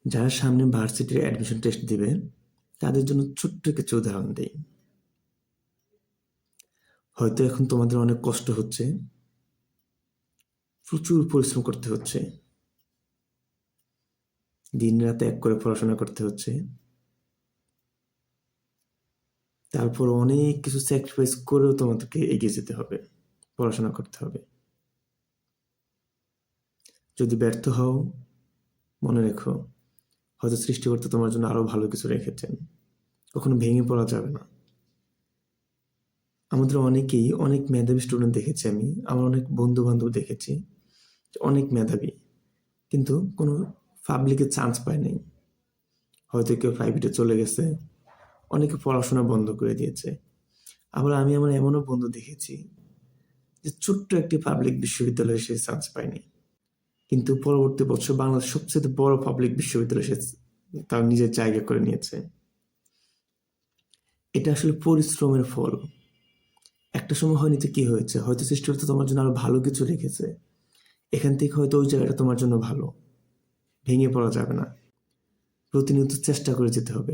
যারা সামনে ভার্সিটির অ্যাডমিশন টেস্ট দিবে তাদের জন্য ছোট্ট কিছু উদাহরণ দেই। হয়তো এখন তোমাদের অনেক কষ্ট হচ্ছে, প্রচুর পরিশ্রম করতে হচ্ছে, দিন রাত এক করে পড়াশোনা করতে হচ্ছে, তারপর অনেক কিছু স্যাক্রিফাইস করেও তোমাদেরকে এগিয়ে যেতে হবে, পড়াশোনা করতে হবে। যদি ব্যর্থ হও, মনে রেখো হয়তো সৃষ্টিকর্তা তোমার জন্য আরো ভালো কিছু রেখেছেন। কখনো ভেঙে পড়া যাবে না। আমাদের অনেকেই অনেক মেধাবী স্টুডেন্ট দেখেছি, আমি আমার অনেক বন্ধু বান্ধব দেখেছি অনেক মেধাবী, কিন্তু কোনো পাবলিকে চান্স পায় নাই। হয়তো কেউ প্রাইভেটে চলে গেছে, অনেকে পড়াশোনা বন্ধ করে দিয়েছে। আবার আমি আমার এমনও বন্ধু দেখেছি যে ছোট্ট একটি পাবলিক বিশ্ববিদ্যালয়ে সে চান্স পায়নি, কিন্তু পরবর্তী বছর বাংলাদেশ সবচেয়ে বড় পাবলিক বিশ্ববিদ্যালয়ে সে তার নিজের জায়গা করে নিয়েছে। এটা আসলে পরিশ্রমের ফল। একটা সময় হয়নি তো কি হয়েছে, হয়তো সৃষ্টিকর্তা তোমার জন্য আরো ভালো কিছু রেখেছে। এখান থেকে হয়তো ওই জায়গাটা তোমার জন্য ভালো। ভেঙে পড়া যাবে না, প্রতিনিয়ত চেষ্টা করে যেতে হবে।